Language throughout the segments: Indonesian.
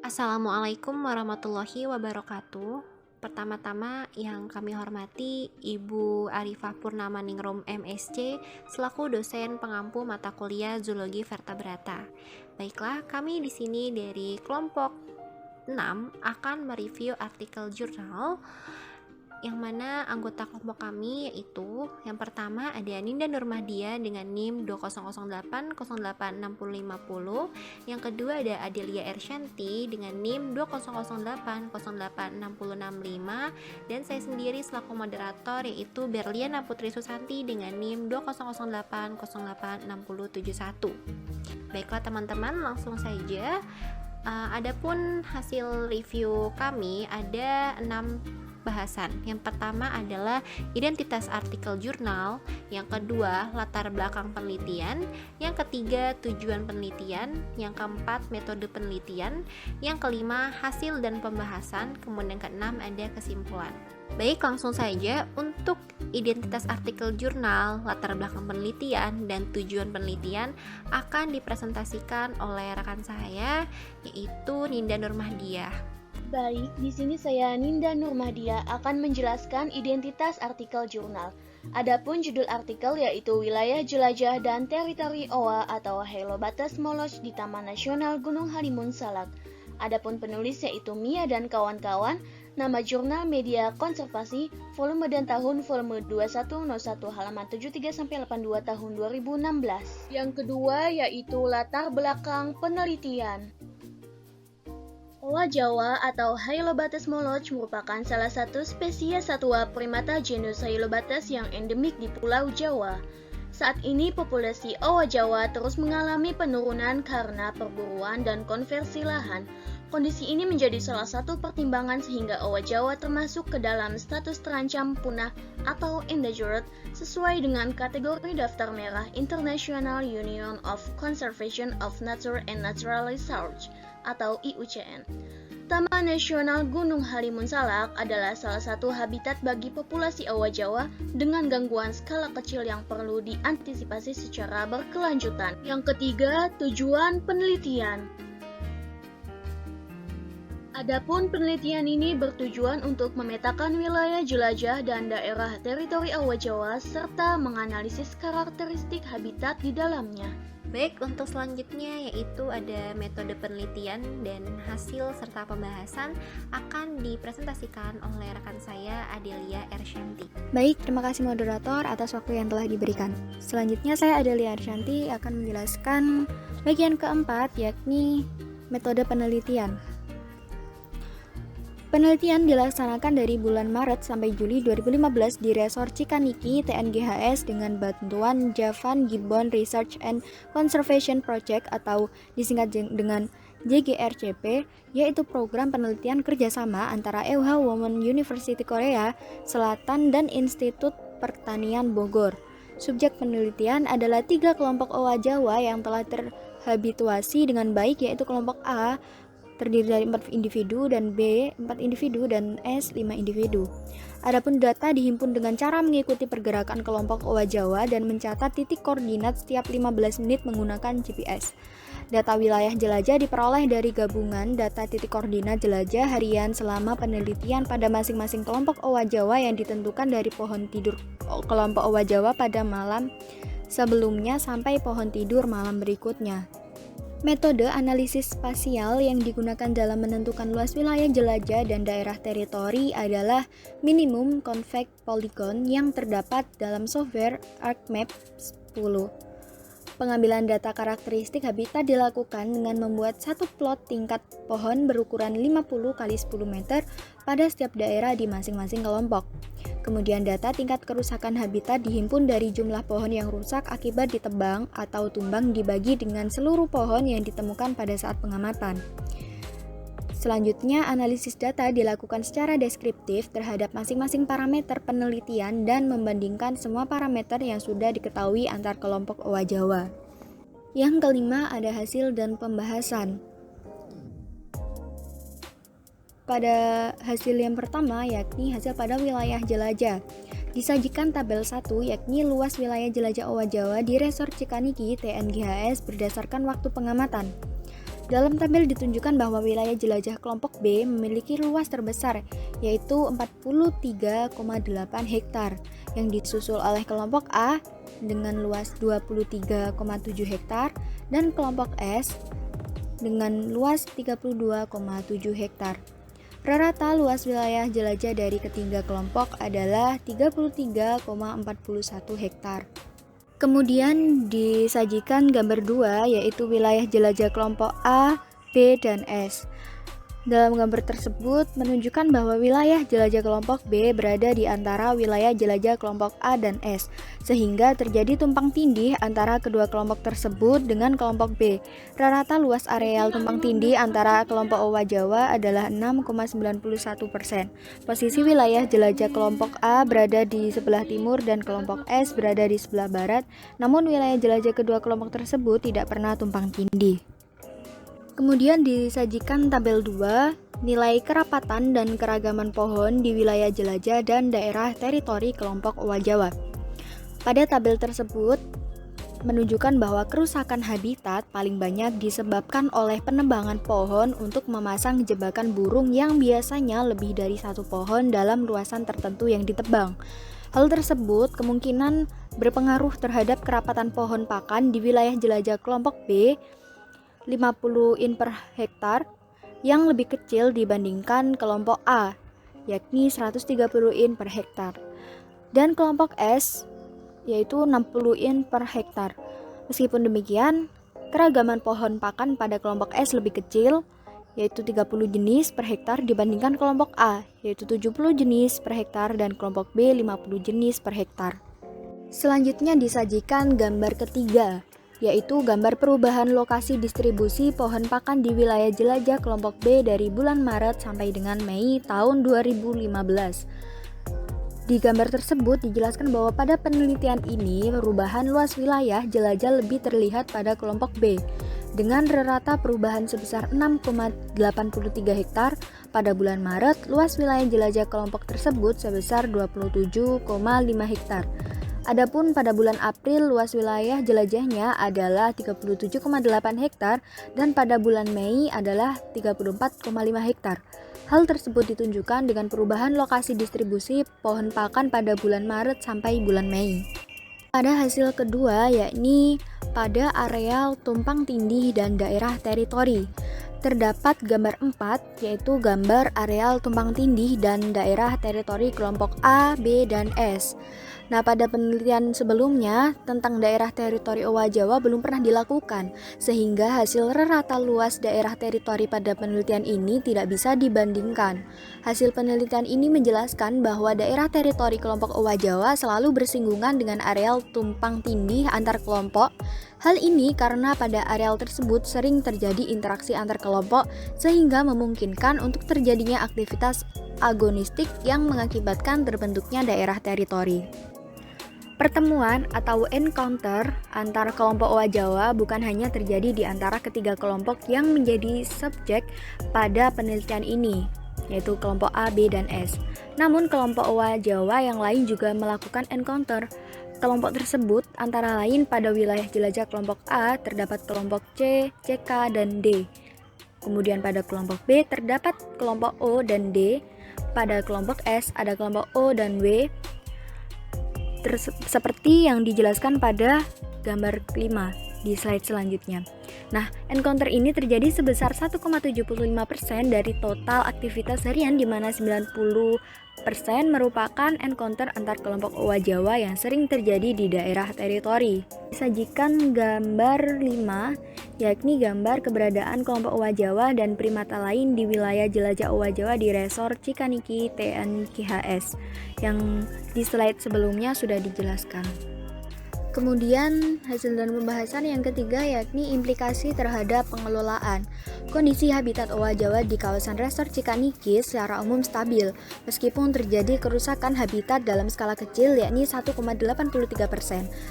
Assalamualaikum warahmatullahi wabarakatuh. Pertama-tama yang kami hormati Ibu Arifah Purnamaningrum MSc selaku dosen pengampu mata kuliah Zoologi Vertebrata. Baiklah, kami di sini dari kelompok 6 akan mereview artikel jurnal yang mana anggota kelompok kami yaitu yang pertama ada Ninda Nurmahdia dengan NIM 2008 086050, yang kedua ada Adelia Ersyanti dengan NIM 2008 086065, dan saya sendiri selaku moderator yaitu Berliana Putri Susanti dengan NIM 2008 086071. Baiklah teman-teman, langsung saja. Adapun hasil review kami ada 6 bahasan. Yang pertama adalah identitas artikel jurnal, yang kedua latar belakang penelitian, yang ketiga tujuan penelitian, yang keempat metode penelitian, yang kelima hasil dan pembahasan, kemudian yang keenam ada kesimpulan. Baik, langsung saja. Untuk identitas artikel jurnal, latar belakang penelitian, dan tujuan penelitian akan dipresentasikan oleh rekan saya yaitu Ninda Nurmahdia. Baik, di sini saya Ninda Nurmahdia akan menjelaskan identitas artikel jurnal. Adapun judul artikel yaitu Wilayah Jelajah dan Teritori Owa atau Halobates Moloch di Taman Nasional Gunung Halimun Salak. Adapun penulis yaitu Mia dan kawan-kawan. Nama jurnal Media Konservasi, volume dan tahun volume 2101 halaman 73-82 tahun 2016. Yang kedua yaitu latar belakang penelitian. Owa Jawa atau Hylobates moloch merupakan salah satu spesies satwa primata genus Hylobates yang endemik di Pulau Jawa. Saat ini populasi owa Jawa terus mengalami penurunan karena perburuan dan konversi lahan. Kondisi ini menjadi salah satu pertimbangan sehingga owa Jawa termasuk ke dalam status terancam punah atau endangered sesuai dengan kategori daftar merah International Union of Conservation of Nature and Natural Research atau IUCN. Taman Nasional Gunung Halimun Salak adalah salah satu habitat bagi populasi owa Jawa dengan gangguan skala kecil yang perlu diantisipasi secara berkelanjutan. Yang ketiga, tujuan penelitian. Adapun penelitian ini bertujuan untuk memetakan wilayah jelajah dan daerah teritori owa Jawa serta menganalisis karakteristik habitat di dalamnya. Baik, untuk selanjutnya yaitu ada metode penelitian dan hasil serta pembahasan akan dipresentasikan oleh rekan saya Adelia Ersyanti. Baik, terima kasih moderator atas waktu yang telah diberikan. Selanjutnya saya Adelia Ersyanti akan menjelaskan bagian keempat yakni metode penelitian. Penelitian dilaksanakan dari bulan Maret sampai Juli 2015 di Resort Cikaniki, TNGHS dengan bantuan Javan Gibbon Research and Conservation Project atau disingkat dengan JGRCP, yaitu program penelitian kerjasama antara EUH Women University Korea Selatan dan Institut Pertanian Bogor. Subjek penelitian adalah 3 kelompok owa Jawa yang telah terhabituasi dengan baik, yaitu kelompok A terdiri dari 4 individu, dan B 4 individu, dan S 5 individu. Adapun data dihimpun dengan cara mengikuti pergerakan kelompok owa Jawa dan mencatat titik koordinat setiap 15 menit menggunakan GPS. Data wilayah jelajah diperoleh dari gabungan data titik koordinat jelajah harian selama penelitian pada masing-masing kelompok owa Jawa yang ditentukan dari pohon tidur kelompok owa Jawa pada malam sebelumnya sampai pohon tidur malam berikutnya. Metode analisis spasial yang digunakan dalam menentukan luas wilayah jelajah dan daerah teritori adalah minimum convex polygon yang terdapat dalam software ArcMap 10. Pengambilan data karakteristik habitat dilakukan dengan membuat satu plot tingkat pohon berukuran 50 x 10 meter pada setiap daerah di masing-masing kelompok. Kemudian data tingkat kerusakan habitat dihimpun dari jumlah pohon yang rusak akibat ditebang atau tumbang dibagi dengan seluruh pohon yang ditemukan pada saat pengamatan. Selanjutnya, analisis data dilakukan secara deskriptif terhadap masing-masing parameter penelitian dan membandingkan semua parameter yang sudah diketahui antar kelompok owa Jawa. Yang kelima, ada hasil dan pembahasan. Pada hasil yang pertama yakni hasil pada wilayah jelajah. Disajikan tabel 1 yakni luas wilayah jelajah owa Jawa di Resort Cikaniki TNGHS berdasarkan waktu pengamatan. Dalam tabel ditunjukkan bahwa wilayah jelajah kelompok B memiliki luas terbesar, yaitu 43,8 hektar, yang disusul oleh kelompok A dengan luas 23,7 hektar dan kelompok S dengan luas 32,7 hektar. Rata luas wilayah jelajah dari ketiga kelompok adalah 33,41 hektar. Kemudian disajikan gambar 2, yaitu wilayah jelajah kelompok A, B, dan S. Dalam gambar tersebut menunjukkan bahwa wilayah jelajah kelompok B berada di antara wilayah jelajah kelompok A dan S, sehingga terjadi tumpang tindih antara kedua kelompok tersebut dengan kelompok B. Rata luas areal tumpang tindih antara kelompok Owa Jawa adalah 6,91%. Posisi wilayah jelajah kelompok A berada di sebelah timur dan kelompok S berada di sebelah barat, namun wilayah jelajah kedua kelompok tersebut tidak pernah tumpang tindih. Kemudian disajikan tabel 2, nilai kerapatan dan keragaman pohon di wilayah jelajah dan daerah teritori kelompok Owa Jawa. Pada tabel tersebut menunjukkan bahwa kerusakan habitat paling banyak disebabkan oleh penebangan pohon untuk memasang jebakan burung yang biasanya lebih dari satu pohon dalam luasan tertentu yang ditebang. Hal tersebut kemungkinan berpengaruh terhadap kerapatan pohon pakan di wilayah jelajah kelompok B 50 in per hektar yang lebih kecil dibandingkan kelompok A, yakni 130 in per hektar, dan kelompok S yaitu 60 in per hektar. Meskipun demikian, keragaman pohon pakan pada kelompok S lebih kecil, yaitu 30 jenis per hektar dibandingkan kelompok A, yaitu 70 jenis per hektar, dan kelompok B 50 jenis per hektar. Selanjutnya disajikan gambar ketiga, yaitu gambar perubahan lokasi distribusi pohon pakan di wilayah jelajah kelompok B dari bulan Maret sampai dengan Mei tahun 2015. Di gambar tersebut dijelaskan bahwa pada penelitian ini perubahan luas wilayah jelajah lebih terlihat pada kelompok B dengan rata perubahan sebesar 6,83 hektar pada bulan Maret. Luas wilayah jelajah kelompok tersebut sebesar 27,5 hektar. Adapun pada bulan April luas wilayah jelajahnya adalah 37,8 hektar dan pada bulan Mei adalah 34,5 hektar. Hal tersebut ditunjukkan dengan perubahan lokasi distribusi pohon pakan pada bulan Maret sampai bulan Mei. Pada hasil kedua, yakni pada areal tumpang tindih dan daerah teritori, terdapat gambar 4, yaitu gambar areal tumpang tindih dan daerah teritori kelompok A, B, dan S. Nah, pada penelitian sebelumnya tentang daerah teritori Owa Jawa belum pernah dilakukan, sehingga hasil rata luas daerah teritori pada penelitian ini tidak bisa dibandingkan. Hasil penelitian ini menjelaskan bahwa daerah teritori kelompok Owa Jawa selalu bersinggungan dengan areal tumpang tindih antar kelompok. Hal ini karena pada areal tersebut sering terjadi interaksi antar kelompok, sehingga memungkinkan untuk terjadinya aktivitas agonistik yang mengakibatkan terbentuknya daerah teritori. Pertemuan atau encounter antar kelompok Owa Jawa bukan hanya terjadi di antara ketiga kelompok yang menjadi subjek pada penelitian ini, yaitu kelompok A, B, dan S. Namun kelompok Owa Jawa yang lain juga melakukan encounter. Kelompok tersebut antara lain pada wilayah jelajah kelompok A terdapat kelompok C, CK, dan D. Kemudian pada kelompok B terdapat kelompok O dan D. Pada kelompok S ada kelompok O dan W. Seperti yang dijelaskan pada gambar 5 di slide selanjutnya. Nah, encounter ini terjadi sebesar 1,75% dari total aktivitas harian, di mana 90% merupakan encounter antar kelompok Owa Jawa yang sering terjadi di daerah teritori. Disajikan gambar 5, yakni gambar keberadaan kelompok Owa Jawa dan primata lain di wilayah jelajah Owa Jawa di Resor Cikaniki TNGHS, yang di slide sebelumnya sudah dijelaskan. Kemudian hasil dan pembahasan yang ketiga yakni implikasi terhadap pengelolaan. Kondisi habitat Owa Jawa di kawasan Resor Cikaniki secara umum stabil, meskipun terjadi kerusakan habitat dalam skala kecil yakni 1,83%,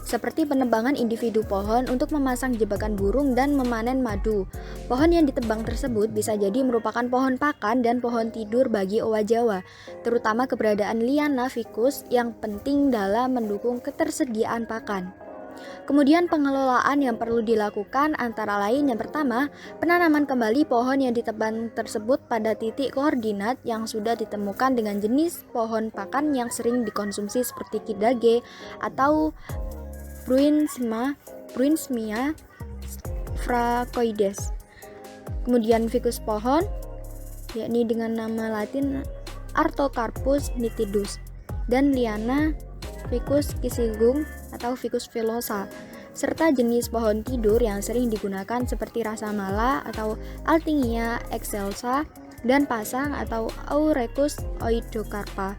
seperti penebangan individu pohon untuk memasang jebakan burung dan memanen madu. Pohon yang ditebang tersebut bisa jadi merupakan pohon pakan dan pohon tidur bagi Owa Jawa, terutama keberadaan liana ficus yang penting dalam mendukung ketersediaan pakan. Kemudian pengelolaan yang perlu dilakukan antara lain yang pertama, penanaman kembali pohon yang ditebang tersebut pada titik koordinat yang sudah ditemukan dengan jenis pohon pakan yang sering dikonsumsi seperti kidage atau Bruinsmia fracoides. Kemudian ficus pohon yakni dengan nama latin Artocarpus nitidus dan liana Ficus kisigung atau Ficus villosa, serta jenis pohon tidur yang sering digunakan seperti rasamala atau Altingia excelsa dan pasang atau Aurecus oedocarpa.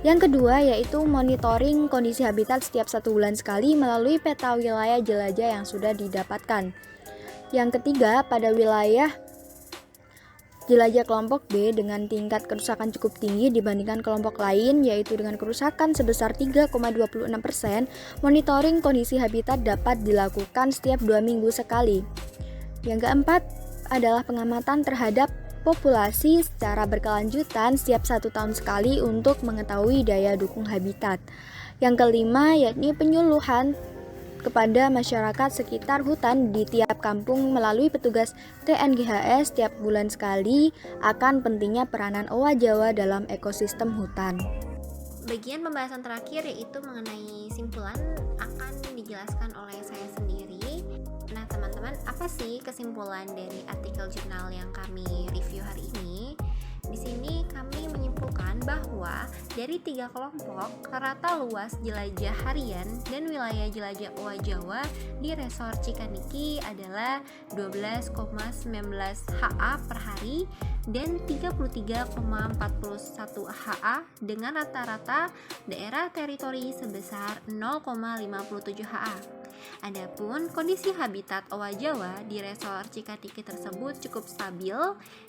Yang kedua yaitu monitoring kondisi habitat setiap 1 bulan sekali melalui peta wilayah jelajah yang sudah didapatkan. Yang ketiga, pada wilayah jelajah kelompok B dengan tingkat kerusakan cukup tinggi dibandingkan kelompok lain yaitu dengan kerusakan sebesar 3,26%, monitoring kondisi habitat dapat dilakukan setiap 2 minggu sekali. Yang keempat adalah pengamatan terhadap populasi secara berkelanjutan setiap 1 tahun sekali untuk mengetahui daya dukung habitat. Yang kelima yakni penyuluhan kepada masyarakat sekitar hutan di tiap kampung melalui petugas TNGHS setiap bulan sekali akan pentingnya peranan owa Jawa dalam ekosistem hutan. Bagian pembahasan terakhir yaitu mengenai simpulan akan dijelaskan oleh saya sendiri. Nah teman-teman, apa sih kesimpulan dari artikel jurnal yang kami review hari ini? Di sini kami menyimpulkan bahwa dari 3 kelompok, rata luas jelajah harian dan wilayah jelajah owa Jawa di Resor Cikaniki adalah 12,19 ha per hari dan 33,41 ha dengan rata-rata daerah teritori sebesar 0,57 ha. Adapun kondisi habitat owa Jawa di Resor Cikaniki tersebut cukup stabil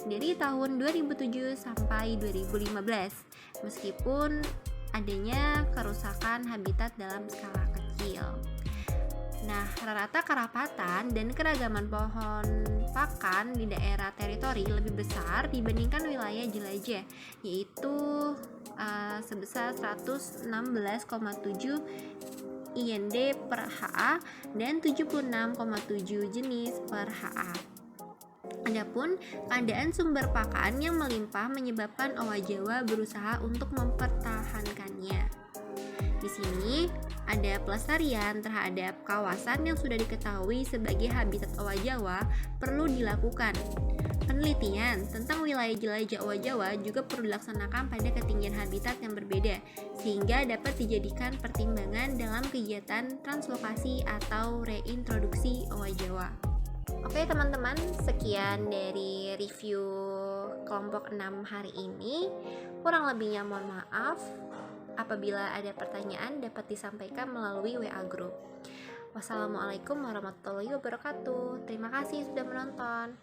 dari tahun 2007 sampai 2015 meskipun adanya kerusakan habitat dalam skala kecil. Nah, rata kerapatan dan keragaman pohon pakan di daerah teritori lebih besar dibandingkan wilayah jelajah, yaitu sebesar 116,7 IND per HA dan 76,7 jenis per HA. Adapun keadaan sumber pakan yang melimpah menyebabkan owa Jawa berusaha untuk mempertahankannya. Di sini ada pelestarian terhadap kawasan yang sudah diketahui sebagai habitat owa Jawa perlu dilakukan. Penelitian tentang wilayah jelajah owa Jawa juga perlu dilaksanakan pada ketinggian habitat yang berbeda, sehingga dapat dijadikan pertimbangan dalam kegiatan translokasi atau reintroduksi owa Jawa. Oke teman-teman, sekian dari review kelompok 6 hari ini. Kurang lebihnya mohon maaf. Apabila ada pertanyaan dapat disampaikan melalui WA Group. Wassalamualaikum warahmatullahi wabarakatuh. Terima kasih sudah menonton.